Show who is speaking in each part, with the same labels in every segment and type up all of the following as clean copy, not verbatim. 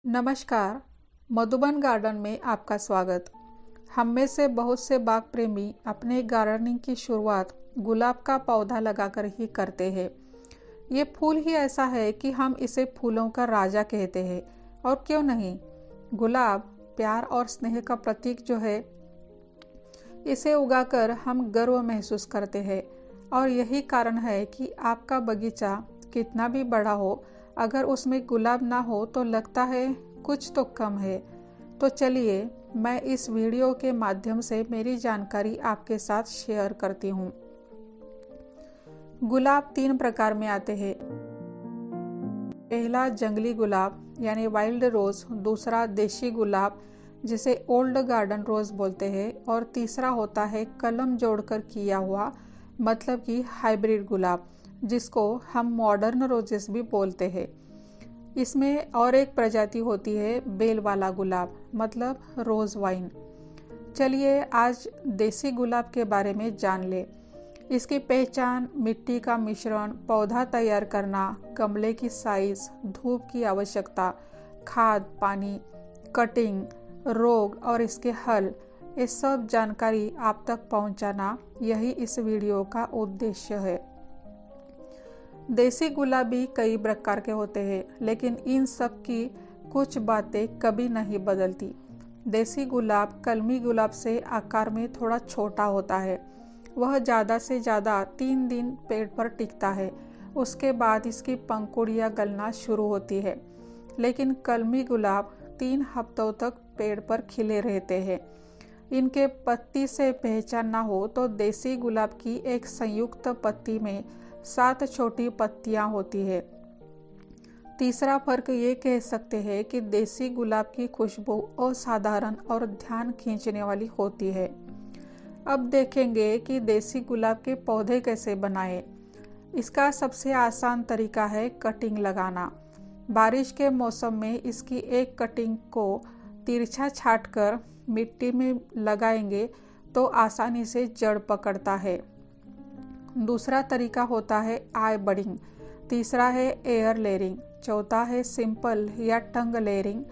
Speaker 1: नमस्कार। मधुबन गार्डन में आपका स्वागत। हम में से बहुत से बाग प्रेमी अपने गार्डनिंग की शुरुआत गुलाब का पौधा लगाकर ही करते हैं। ये फूल ही ऐसा है कि हम इसे फूलों का राजा कहते हैं। और क्यों नहीं, गुलाब प्यार और स्नेह का प्रतीक जो है, इसे उगाकर हम गर्व महसूस करते हैं। और यही कारण है कि आपका बगीचा कितना भी बड़ा हो, अगर उसमें गुलाब ना हो तो लगता है कुछ तो कम है। तो चलिए, मैं इस वीडियो के माध्यम से मेरी जानकारी आपके साथ शेयर करती हूँ। गुलाब 3 प्रकार में आते हैं। पहला जंगली गुलाब यानी वाइल्ड रोज, दूसरा देशी गुलाब जिसे ओल्ड गार्डन रोज बोलते हैं, और तीसरा होता है कलम जोड़कर किया हुआ मतलब कि हाइब्रिड गुलाब, जिसको हम मॉडर्न रोजेस भी बोलते हैं। इसमें और एक प्रजाति होती है बेल वाला गुलाब मतलब रोज वाइन। चलिए आज देसी गुलाब के बारे में जान ले। इसकी पहचान, मिट्टी का मिश्रण, पौधा तैयार करना, गमले की साइज, धूप की आवश्यकता, खाद, पानी, कटिंग, रोग और इसके हल, ये सब जानकारी आप तक पहुंचाना, यही इस वीडियो का उद्देश्य है। देसी गुलाब भी कई प्रकार के होते हैं, लेकिन इन सब की कुछ बातें कभी नहीं बदलती। देसी गुलाब कलमी गुलाब से आकार में थोड़ा छोटा होता है। वह ज़्यादा से ज़्यादा 3 दिन पेड़ पर टिकता है, उसके बाद इसकी पंखुड़ियाँ गलना शुरू होती है। लेकिन कलमी गुलाब 3 हफ्तों तक पेड़ पर खिले रहते हैं। इनके पत्ती से पहचान ना हो तो देसी गुलाब की एक संयुक्त पत्ती में 7 छोटी पत्तियां होती है। तीसरा फर्क ये कह सकते हैं कि देसी गुलाब की खुशबू असाधारण और ध्यान खींचने वाली होती है। अब देखेंगे कि देसी गुलाब के पौधे कैसे बनाएं। इसका सबसे आसान तरीका है कटिंग लगाना। बारिश के मौसम में इसकी एक कटिंग को तिरछा छांटकर मिट्टी में लगाएंगे तो आसानी से जड़ पकड़ता है। दूसरा तरीका होता है आई बडिंग, तीसरा है एयर लेयरिंग, चौथा है सिंपल या टंग लेयरिंग,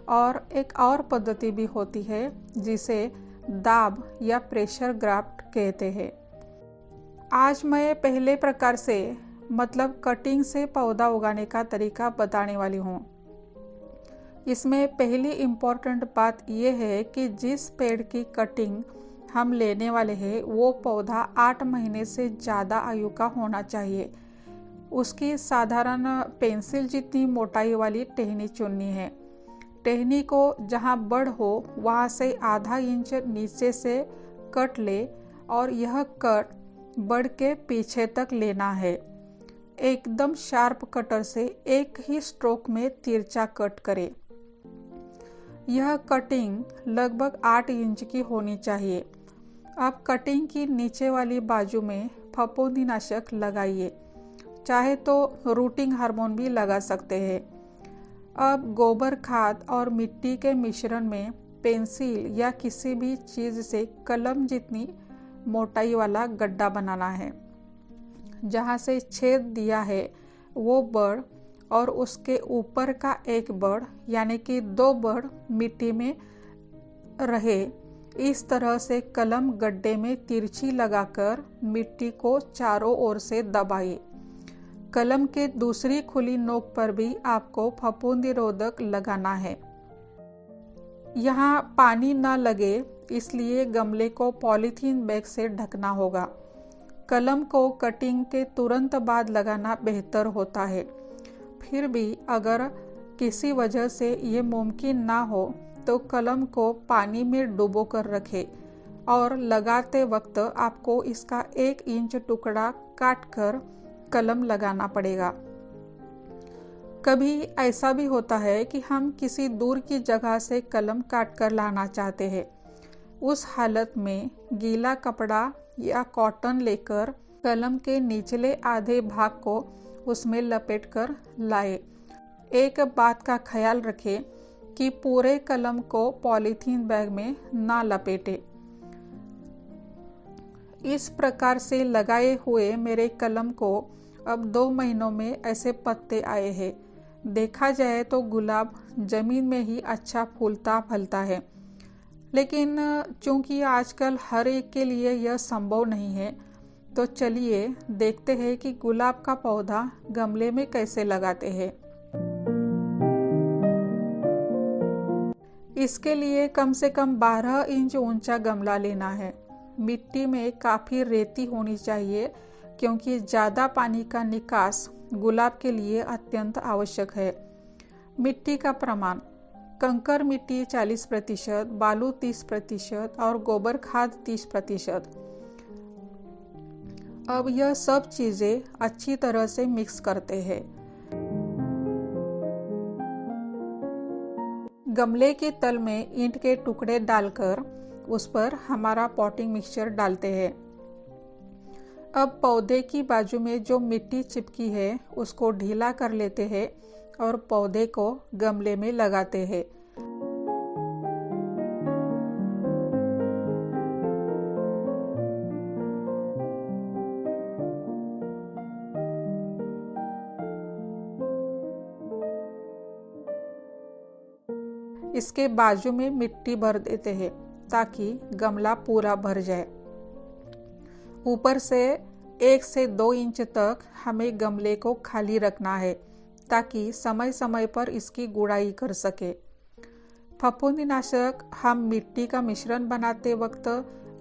Speaker 1: और एक और पद्धति भी होती है जिसे दाब या प्रेशर ग्राफ्ट कहते हैं। आज मैं पहले प्रकार से मतलब कटिंग से पौधा उगाने का तरीका बताने वाली हूँ। इसमें पहली इम्पोर्टेंट बात यह है कि जिस पेड़ की कटिंग हम लेने वाले हैं वो पौधा 8 महीने से ज़्यादा आयु का होना चाहिए। उसकी साधारण पेंसिल जितनी मोटाई वाली टहनी चुननी है। टहनी को जहाँ बड़ हो वहाँ से आधा इंच नीचे से कट ले और यह कट बड़ के पीछे तक लेना है। एकदम शार्प कटर से एक ही स्ट्रोक में तिरछा कट करे। यह कटिंग लगभग 8 इंच की होनी चाहिए। अब कटिंग की नीचे वाली बाजू में फफूंदीनाशक लगाइए, चाहे तो रूटिंग हार्मोन भी लगा सकते हैं। अब गोबर खाद और मिट्टी के मिश्रण में पेंसिल या किसी भी चीज़ से कलम जितनी मोटाई वाला गड्ढा बनाना है। जहाँ से छेद दिया है वो बड़ और उसके ऊपर का एक बड़ यानी कि 2 बड़ मिट्टी में रहे। इस तरह से कलम गड्ढे में तिरछी लगाकर मिट्टी को चारों ओर से दबाइए। कलम के दूसरी खुली नोक पर भी आपको फफूंदी रोधक लगाना है। यहाँ पानी न लगे इसलिए गमले को पॉलीथीन बैग से ढकना होगा। कलम को कटिंग के तुरंत बाद लगाना बेहतर होता है। फिर भी अगर किसी वजह से ये मुमकिन ना हो तो कलम को पानी में डुबो कर रखें और लगाते वक्त आपको इसका 1 इंच टुकड़ा काट कर कलम लगाना पड़ेगा। कभी ऐसा भी होता है कि हम किसी दूर की जगह से कलम काट कर लाना चाहते हैं। उस हालत में गीला कपड़ा या कॉटन लेकर कलम के निचले आधे भाग को उसमें लपेट कर लाए। एक बात का ख्याल रखें कि पूरे कलम को पॉलीथीन बैग में ना लपेटे। इस प्रकार से लगाए हुए मेरे कलम को अब 2 महीनों में ऐसे पत्ते आए हैं। देखा जाए तो गुलाब ज़मीन में ही अच्छा फूलता फलता है, लेकिन चूंकि आजकल हर एक के लिए यह संभव नहीं है, तो चलिए देखते हैं कि गुलाब का पौधा गमले में कैसे लगाते हैं। इसके लिए कम से कम 12 इंच ऊंचा गमला लेना है। मिट्टी में काफ़ी रेती होनी चाहिए, क्योंकि ज़्यादा पानी का निकास गुलाब के लिए अत्यंत आवश्यक है। मिट्टी का प्रमाण: कंकर मिट्टी 40%, बालू 30% और गोबर खाद 30%। अब यह सब चीज़ें अच्छी तरह से मिक्स करते हैं। गमले के तल में ईंट के टुकड़े डालकर उस पर हमारा पॉटिंग मिक्सचर डालते हैं। अब पौधे की बाजू में जो मिट्टी चिपकी है उसको ढीला कर लेते हैं और पौधे को गमले में लगाते हैं। इसके बाजू में मिट्टी भर देते हैं ताकि गमला पूरा भर जाए। ऊपर से 1 से 2 इंच तक हमें गमले को खाली रखना है ताकि समय समय पर इसकी गुड़ाई कर सके। फफूंदीनाशक हम मिट्टी का मिश्रण बनाते वक्त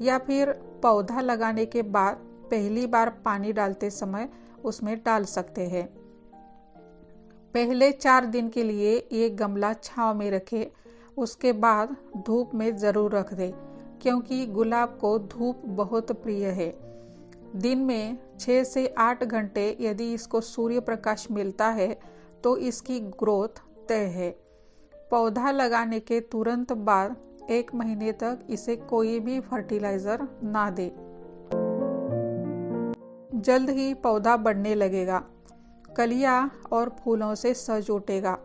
Speaker 1: या फिर पौधा लगाने के बाद पहली बार पानी डालते समय उसमें डाल सकते हैं। पहले 4 दिन के लिए ये गमला छांव में रखें, उसके बाद धूप में ज़रूर रख दें, क्योंकि गुलाब को धूप बहुत प्रिय है। दिन में 6 से 8 घंटे यदि इसको सूर्य प्रकाश मिलता है तो इसकी ग्रोथ तय है। पौधा लगाने के तुरंत बाद 1 महीने तक इसे कोई भी फर्टिलाइज़र ना दे। जल्द ही पौधा बढ़ने लगेगा, कलियां और फूलों से सज उठेगा।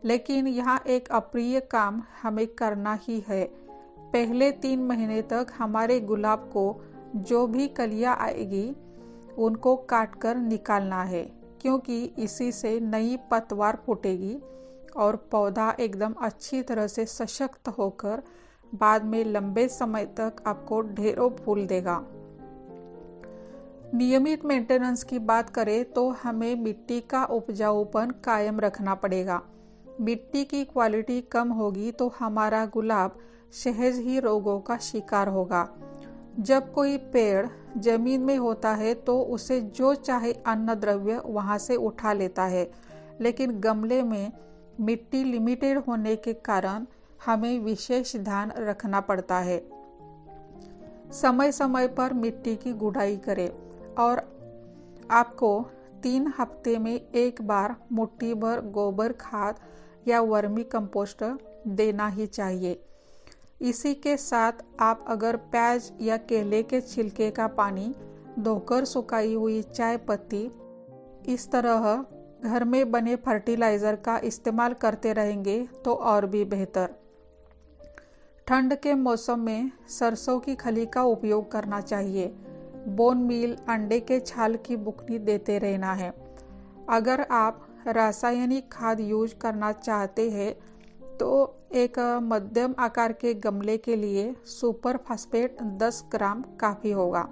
Speaker 1: लेकिन यहाँ एक अप्रिय काम हमें करना ही है। पहले 3 महीने तक हमारे गुलाब को जो भी कलियां आएगी उनको काट कर निकालना है, क्योंकि इसी से नई पतवार फूटेगी और पौधा एकदम अच्छी तरह से सशक्त होकर बाद में लंबे समय तक आपको ढेरों फूल देगा। नियमित मेंटेनेंस की बात करें तो हमें मिट्टी का उपजाऊपन कायम रखना पड़ेगा। मिट्टी की क्वालिटी कम होगी तो हमारा गुलाब सहज ही रोगों का शिकार होगा। जब कोई पेड़ जमीन में होता है तो उसे जो चाहे अन्न द्रव्य वहां से उठा लेता है, लेकिन गमले में मिट्टी लिमिटेड होने के कारण हमें विशेष ध्यान रखना पड़ता है। समय समय पर मिट्टी की गुड़ाई करें और आपको 3 हफ्ते में 1 बार मुट्ठी भर गोबर खाद या वर्मी कंपोस्ट देना ही चाहिए। इसी के साथ आप अगर प्याज या केले के छिलके का पानी, धोकर सुखाई हुई चाय पत्ती, इस तरह घर में बने फर्टिलाइज़र का इस्तेमाल करते रहेंगे तो और भी बेहतर। ठंड के मौसम में सरसों की खली का उपयोग करना चाहिए। बोन मील, अंडे के छाल की बुकनी देते रहना है। अगर आप रासायनिक खाद यूज करना चाहते हैं तो एक मध्यम आकार के गमले के लिए सुपर फास्फेट 10 ग्राम काफ़ी होगा।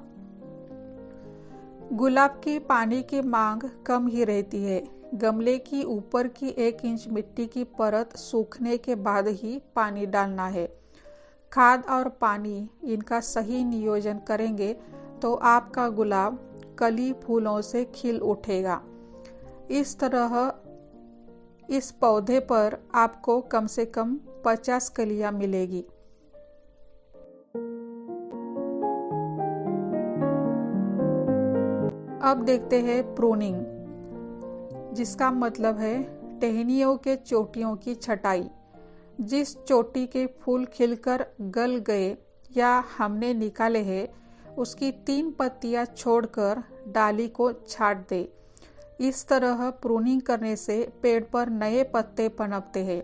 Speaker 1: गुलाब की पानी की मांग कम ही रहती है। गमले की ऊपर की 1 इंच मिट्टी की परत सूखने के बाद ही पानी डालना है। खाद और पानी इनका सही नियोजन करेंगे तो आपका गुलाब कली फूलों से खिल उठेगा। इस तरह इस पौधे पर आपको कम से कम 50 कलियां मिलेगी। अब देखते हैं प्रूनिंग, जिसका मतलब है टहनियों के चोटियों की छटाई। जिस चोटी के फूल खिलकर गल गए या हमने निकाले हैं, उसकी 3 पत्तियां छोड़कर डाली को छाट दे। इस तरह प्रूनिंग करने से पेड़ पर नए पत्ते पनपते हैं।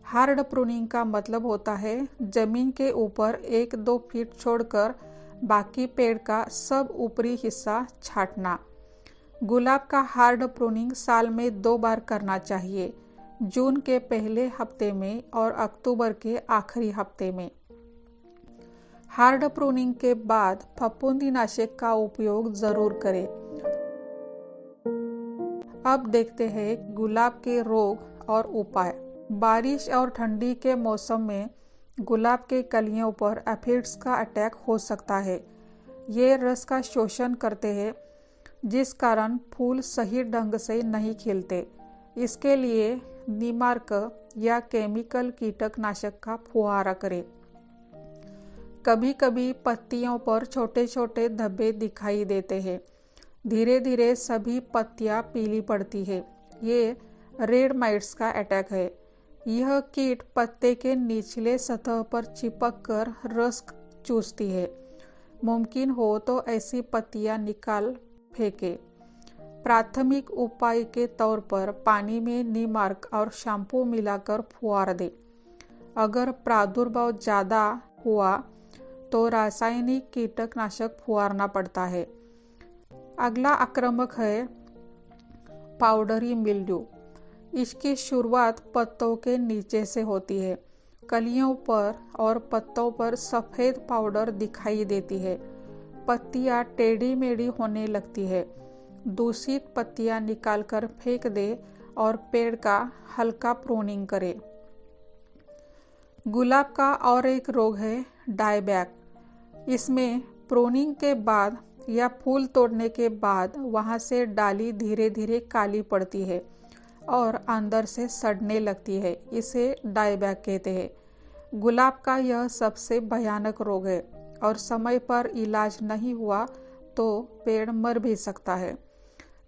Speaker 1: हार्ड प्रूनिंग का मतलब होता है जमीन के ऊपर 1-2 फीट छोड़कर बाकी पेड़ का सब ऊपरी हिस्सा छाटना। गुलाब का हार्ड प्रूनिंग साल में 2 बार करना चाहिए, जून के पहले हफ्ते में और अक्टूबर के आखिरी हफ्ते में। हार्ड प्रूनिंग के बाद फफूंदीनाशक का उपयोग जरूर करें। अब देखते हैं गुलाब के रोग और उपाय। बारिश और ठंडी के मौसम में गुलाब के कलियों पर एफिड्स का अटैक हो सकता है। ये रस का शोषण करते हैं, जिस कारण फूल सही ढंग से नहीं खिलते। इसके लिए नीमार्क या केमिकल कीटनाशक का फुहारा करें। कभी कभी पत्तियों पर छोटे छोटे धब्बे दिखाई देते हैं। धीरे धीरे सभी पत्तियां पीली पड़ती है। ये रेड माइट्स का अटैक है। यह कीट पत्ते के निचले सतह पर चिपक कर रस चूसती है। मुमकिन हो तो ऐसी पत्तियां निकाल फेंके। प्राथमिक उपाय के तौर पर पानी में नीमार्क और शैम्पू मिलाकर फुहार दे। अगर प्रादुर्भाव ज़्यादा हुआ तो रासायनिक कीटनाशक फुहारना पड़ता है। अगला आक्रामक है पाउडरी मिल्ड्यू। इसकी शुरुआत पत्तों के नीचे से होती है। कलियों पर और पत्तों पर सफ़ेद पाउडर दिखाई देती है। पत्तियां टेढ़ी मेढ़ी होने लगती है। दूषित पत्तियां निकालकर फेंक दे और पेड़ का हल्का प्रूनिंग करे। गुलाब का और एक रोग है डायबैक। इसमें प्रूनिंग के बाद या फूल तोड़ने के बाद वहां से डाली धीरे धीरे काली पड़ती है और अंदर से सड़ने लगती है। इसे डायबैक कहते हैं। गुलाब का यह सबसे भयानक रोग है और समय पर इलाज नहीं हुआ तो पेड़ मर भी सकता है।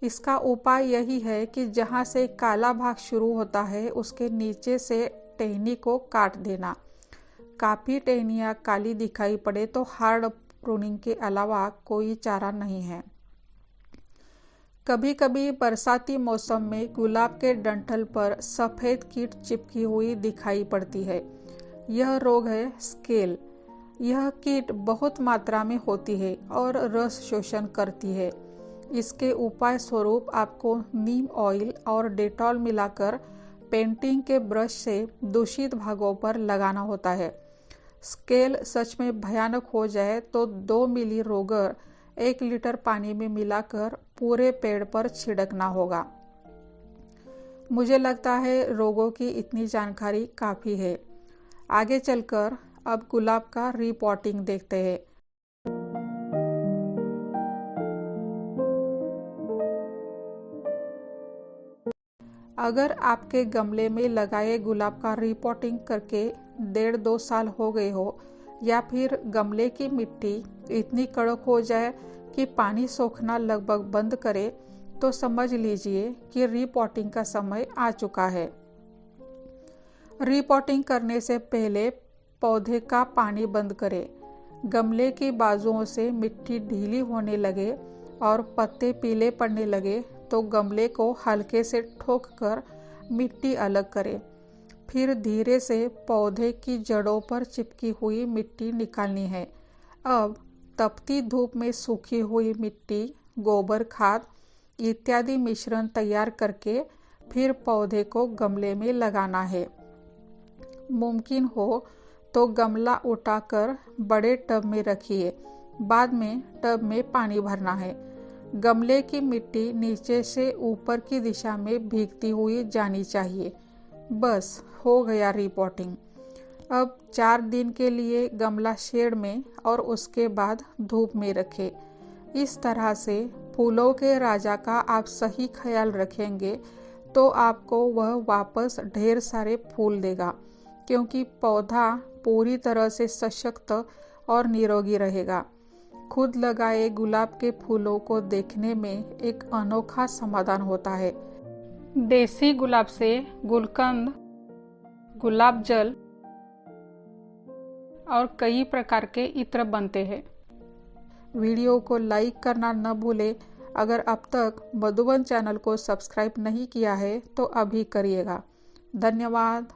Speaker 1: इसका उपाय यही है कि जहाँ से काला भाग शुरू होता है उसके नीचे से टहनी को काट देना। काफ़ी टहनियाँ काली दिखाई पड़े तो हार्ड प्रूनिंग के अलावा कोई चारा नहीं है। कभी कभी बरसाती मौसम में गुलाब के डंठल पर सफ़ेद कीट चिपकी हुई दिखाई पड़ती है। यह रोग है स्केल। यह कीट बहुत मात्रा में होती है और रस शोषण करती है। इसके उपाय स्वरूप आपको नीम ऑयल और डेटॉल मिलाकर पेंटिंग के ब्रश से दूषित भागों पर लगाना होता है। स्केल सच में भयानक हो जाए तो 2 मिली रोगर 1 लीटर पानी में मिलाकर पूरे पेड़ पर छिड़कना होगा। मुझे लगता है रोगों की इतनी जानकारी काफ़ी है। आगे चलकर अब गुलाब का रिपॉटिंग देखते हैं। अगर आपके गमले में लगाए गुलाब का रिपॉटिंग करके 1.5-2 साल हो गए हो या फिर गमले की मिट्टी इतनी कड़क हो जाए कि पानी सोखना लगभग बंद करे तो समझ लीजिए कि रिपॉटिंग का समय आ चुका है। रिपॉटिंग करने से पहले पौधे का पानी बंद करें। गमले की बाजुओं से मिट्टी ढीली होने लगे और पत्ते पीले पड़ने लगे तो गमले को हल्के से ठोक कर मिट्टी अलग करें। फिर धीरे से पौधे की जड़ों पर चिपकी हुई मिट्टी निकालनी है। अब तपती धूप में सूखी हुई मिट्टी, गोबर खाद इत्यादि मिश्रण तैयार करके फिर पौधे को गमले में लगाना है। मुमकिन हो तो गमला उठाकर बड़े टब में रखिए। बाद में टब में पानी भरना है। गमले की मिट्टी नीचे से ऊपर की दिशा में भीगती हुई जानी चाहिए। बस हो गया रिपॉटिंग। अब 4 दिन के लिए गमला शेड में और उसके बाद धूप में रखें। इस तरह से फूलों के राजा का आप सही ख्याल रखेंगे तो आपको वह वापस ढेर सारे फूल देगा, क्योंकि पौधा पूरी तरह से सशक्त और निरोगी रहेगा। खुद लगाए गुलाब के फूलों को देखने में एक अनोखा समाधान होता है। देसी गुलाब से गुलकंद, गुलाब जल और कई प्रकार के इत्र बनते हैं। वीडियो को लाइक करना न भूलें। अगर अब तक मधुबन चैनल को सब्सक्राइब नहीं किया है तो अभी करिएगा। धन्यवाद।